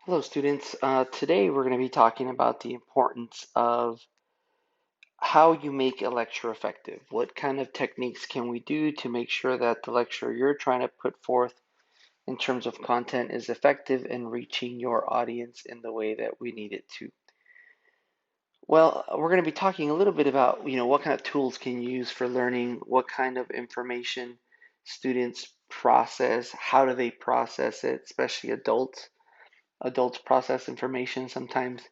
Hello, students. Today we're going to be talking about the importance of how you make a lecture effective. What kind of techniques can we do to make sure that the lecture you're trying to put forth in terms of content is effective in reaching your audience in the way that we need it to? Well, we're going to be talking a little bit about, what kind of tools can you use for learning, what kind of information students process, how do they process it, especially adults. Adults process information sometimes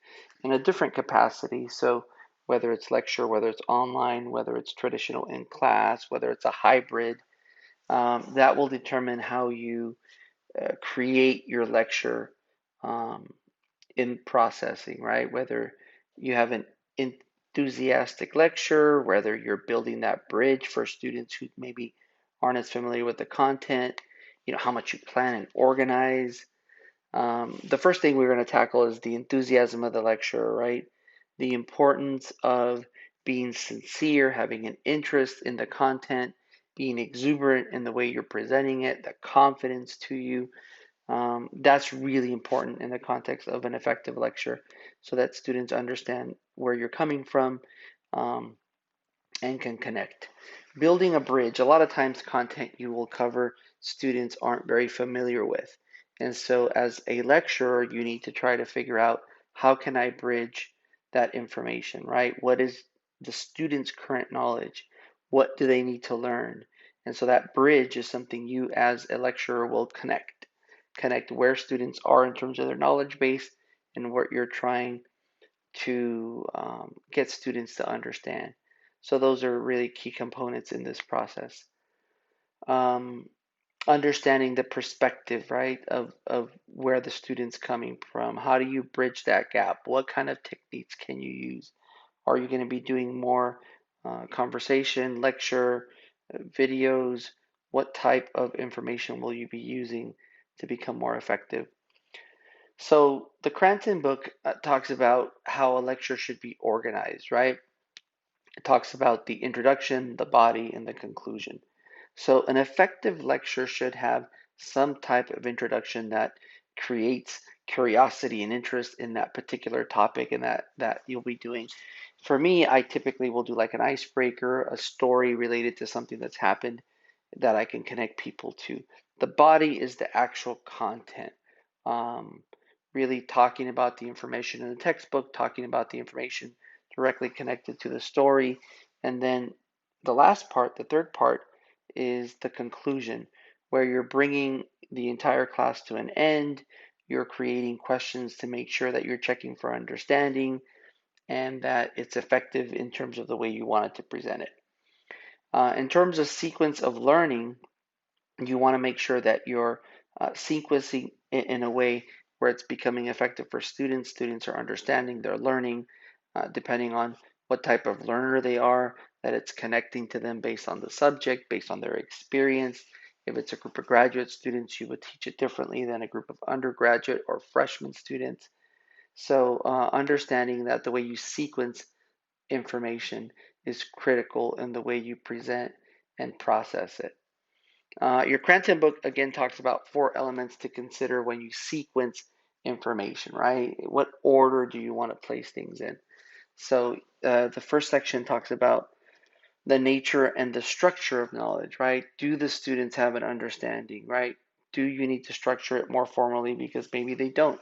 in a different capacity. So, whether it's lecture, whether it's online, whether it's traditional in class, whether it's a hybrid, that will determine how you create your lecture um, in processing, right? Whether you have an enthusiastic lecture, whether you're building that bridge for students who maybe aren't as familiar with the content, how much you plan and organize. The first thing we're going to tackle is the enthusiasm of the lecture, right? The importance of being sincere, having an interest in the content, being exuberant in the way you're presenting it, the confidence to you. That's really important in the context of an effective lecture so that students understand where you're coming from um, and can connect. Building a bridge, a lot of times content you will cover students aren't very familiar with. And so as a lecturer, you need to try to figure out how can I bridge that information, right? What is the student's current knowledge? What do they need to learn? And so that bridge is something you as a lecturer will connect where students are in terms of their knowledge base and what you're trying to get students to understand. So those are really key components in this process. Um, Understanding the perspective, right, of where the student's coming from. How do you bridge that gap? What kind of techniques can you use? Are you going to be doing more conversation, lecture, videos? What type of information will you be using to become more effective? So the Cranton book talks about how a lecture should be organized, right? It talks about the introduction, the body, and the conclusion. So an effective lecture should have some type of introduction that creates curiosity and interest in that particular topic and that you'll be doing. For me, I typically will do like an icebreaker, a story related to something that's happened that I can connect people to. The body is the actual content. Um, Really talking about the information in the textbook, talking about the information directly connected to the story. And then the last part, the third part, is the conclusion, where you're bringing the entire class to an end. You're creating questions to make sure that you're checking for understanding and that it's effective in terms of the way you wanted to present it. In terms of sequence of learning, you want to make sure that you're sequencing in a way where it's becoming effective for students. Students are understanding, they're learning, depending on what type of learner they are, that it's connecting to them based on the subject, based on their experience. If it's a group of graduate students, you would teach it differently than a group of undergraduate or freshman students. So, understanding that the way you sequence information is critical in the way you present and process it. Your Cranton book again talks about four elements to consider when you sequence information, right? What order do you want to place things in? So the first section talks about the nature and the structure of knowledge, right? Do the students have an understanding, right? Do you need to structure it more formally because maybe they don't?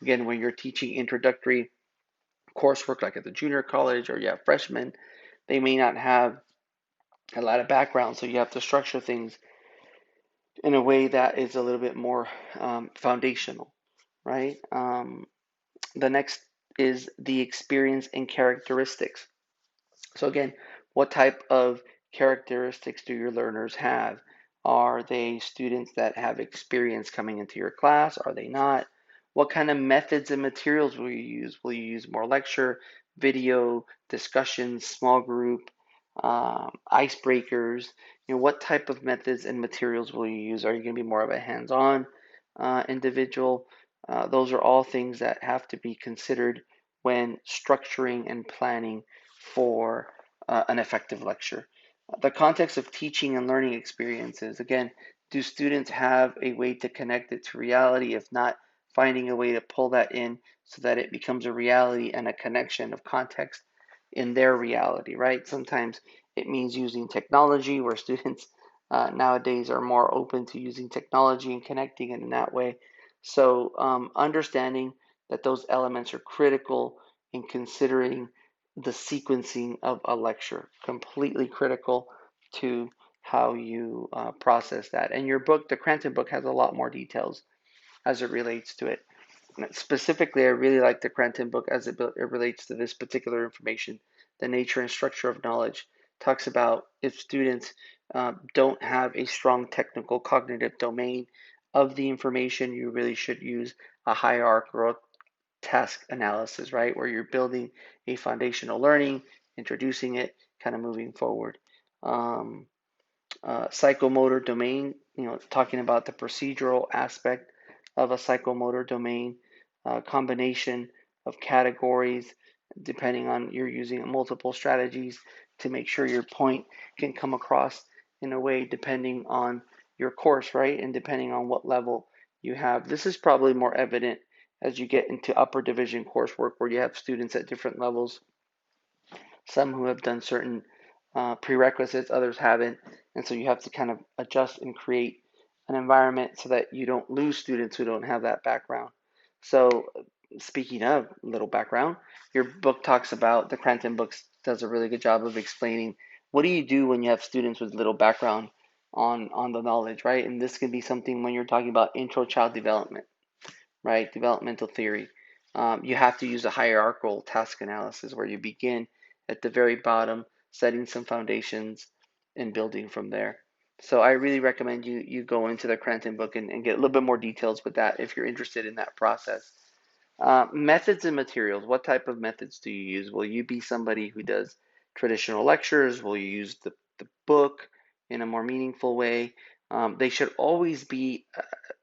Again, when you're teaching introductory coursework like at the junior college or you have freshmen, they may not have a lot of background, so you have to structure things in a way that is a little bit more foundational, right? The next is the experience and characteristics. So, again, what type of characteristics do your learners have? Are they students that have experience coming into your class? Are they not? What kind of methods and materials will you use? Will you use more lecture, video, discussions, small group, icebreakers? What type of methods and materials will you use? Are you going to be more of a hands-on individual? Those are all things that have to be considered when structuring and planning for an effective lecture. The context of teaching and learning experiences. Again, do students have a way to connect it to reality? If not, finding a way to pull that in so that it becomes a reality and a connection of context in their reality, right? Sometimes it means using technology where students nowadays are more open to using technology and connecting it in that way. So understanding that those elements are critical in considering the sequencing of a lecture, completely critical to how you process that. And your book, the Cranton book, has a lot more details as it relates to it. Specifically, I really like the Cranton book as it relates to this particular information. The nature and structure of knowledge talks about if students don't have a strong technical cognitive domain of the information, you really should use a hierarchical task analysis, right? Where you're building a foundational learning, introducing it, kind of moving forward. Um, Psychomotor domain, talking about the procedural aspect of a psychomotor domain, combination of categories, depending on you're using multiple strategies to make sure your point can come across in a way depending on your course, right? And depending on what level you have. This is probably more evident as you get into upper division coursework where you have students at different levels, some who have done certain prerequisites, others haven't. And so you have to kind of adjust and create an environment so that you don't lose students who don't have that background. So, speaking of little background, your book talks about the Cranton books does a really good job of explaining what do you do when you have students with little background on the knowledge, right? And this can be something when you're talking about intro child development, right? Developmental theory. You have to use a hierarchical task analysis where you begin at the very bottom, setting some foundations and building from there. So I really recommend you go into the Cranton book and get a little bit more details with that if you're interested in that process. Methods and materials. What type of methods do you use? Will you be somebody who does traditional lectures? Will you use the book in a more meaningful way? They should always be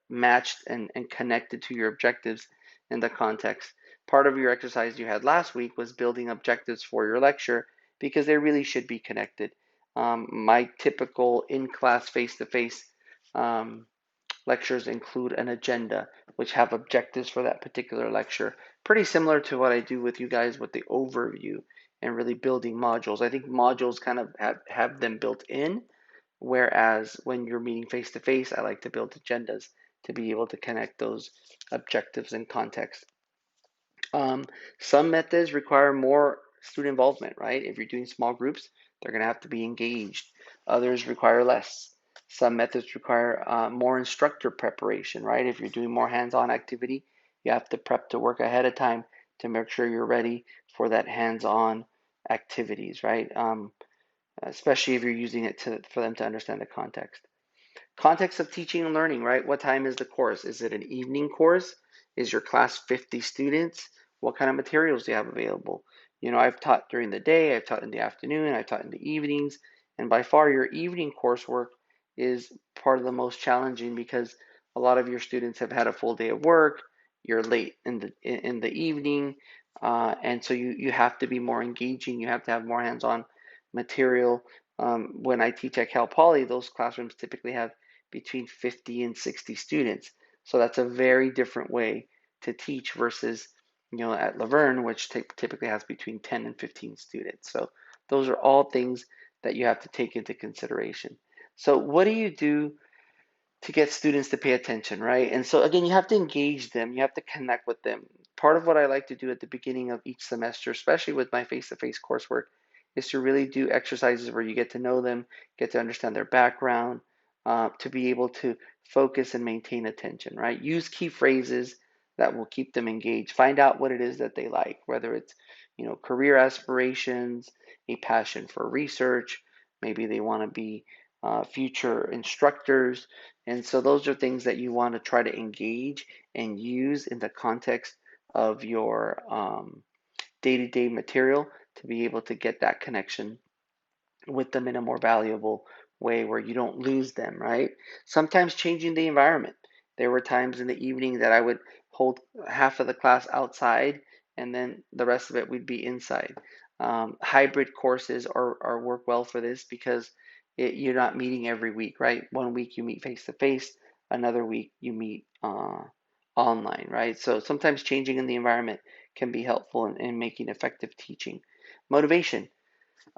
matched and connected to your objectives in the context. Part of your exercise you had last week was building objectives for your lecture because they really should be connected. My typical in-class face-to-face lectures include an agenda, which have objectives for that particular lecture. Pretty similar to what I do with you guys with the overview and really building modules. I think modules kind of have them built in, whereas when you're meeting face to face, I like to build agendas to be able to connect those objectives and context. Um, some methods require more student involvement, right? If you're doing small groups, they're going to have to be engaged. Others require less. Some methods require more instructor preparation, right? If you're doing more hands-on activity, you have to prep to work ahead of time to make sure you're ready for that hands-on activities, right? Especially if you're using it for them to understand the context. Context of teaching and learning, right? What time is the course? Is it an evening course? Is your class 50 students? What kind of materials do you have available? I've taught during the day, I've taught in the afternoon, I've taught in the evenings, and by far your evening coursework is part of the most challenging because a lot of your students have had a full day of work, you're late in the evening, and so you have to be more engaging, you have to have more hands-on material. When I teach at Cal Poly, those classrooms typically have between 50 and 60 students. So that's a very different way to teach versus, at Laverne, which typically has between 10 and 15 students. So those are all things that you have to take into consideration. So what do you do to get students to pay attention, right? And so again, you have to engage them, you have to connect with them. Part of what I like to do at the beginning of each semester, especially with my face-to-face coursework, is to really do exercises where you get to know them, get to understand their background, to be able to focus and maintain attention, right? Use key phrases that will keep them engaged. Find out what it is that they like, whether it's, career aspirations, a passion for research, maybe they want to be future instructors. And so those are things that you want to try to engage and use in the context of your day-to-day material to be able to get that connection with them in a more valuable way where you don't lose them, right? Sometimes changing the environment. There were times in the evening that I would hold half of the class outside and then the rest of it would be inside. Hybrid courses are work well for this because you're not meeting every week, right? One week you meet face to face, another week you meet online, right? So sometimes changing in the environment can be helpful in making effective teaching. Motivation.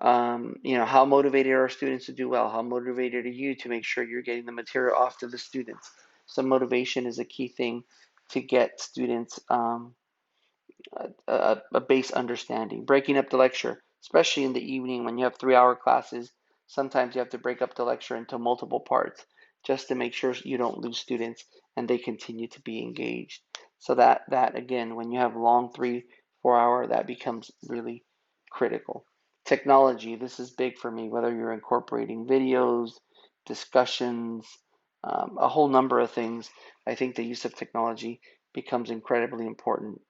How motivated are students to do well? How motivated are you to make sure you're getting the material off to the students? So motivation is a key thing to get students a base understanding. Breaking up the lecture, especially in the evening when you have 3 hour classes, sometimes you have to break up the lecture into multiple parts just to make sure you don't lose students and they continue to be engaged. So that again, when you have long 3 4 hour, that becomes really critical. Technology, this is big for me, whether you're incorporating videos, discussions, a whole number of things. I think the use of technology becomes incredibly important,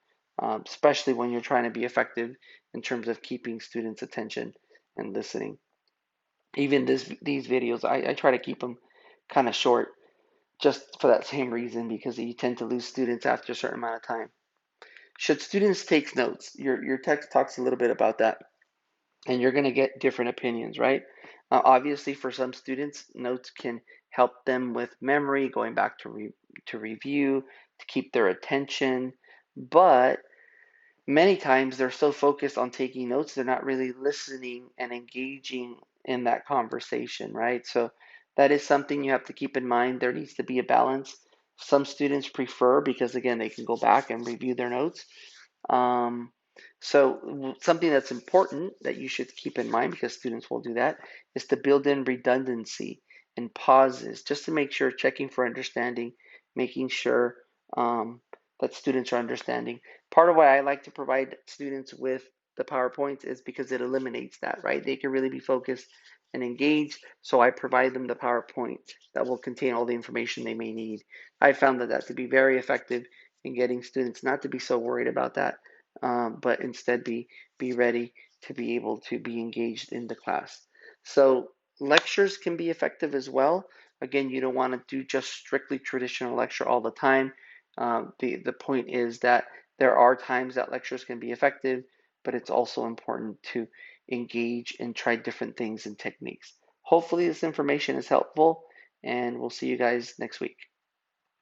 especially when you're trying to be effective in terms of keeping students' attention and listening. Even these videos, I try to keep them kind of short just for that same reason because you tend to lose students after a certain amount of time. Should students take notes? Your text talks a little bit about that, and you're going to get different opinions, right? Obviously, for some students, notes can help them with memory, going back to review, to keep their attention, but many times they're so focused on taking notes, they're not really listening and engaging in that conversation, right? So that is something you have to keep in mind. There needs to be a balance. Some students prefer, because again, they can go back and review their notes. Um, so something that's important that you should keep in mind, because students will do that, is to build in redundancy and pauses just to make sure, checking for understanding, making sure that students are understanding. Part of why I like to provide students with the PowerPoints is because it eliminates that, right? They can really be focused and engaged. So I provide them the PowerPoint that will contain all the information they may need. I found that to be very effective in getting students not to be so worried about that, but instead be ready to be able to be engaged in the class. So lectures can be effective as well. Again, you don't want to do just strictly traditional lecture all the time. The point is that there are times that lectures can be effective, but it's also important to engage and try different things and techniques. Hopefully, this information is helpful, and we'll see you guys next week.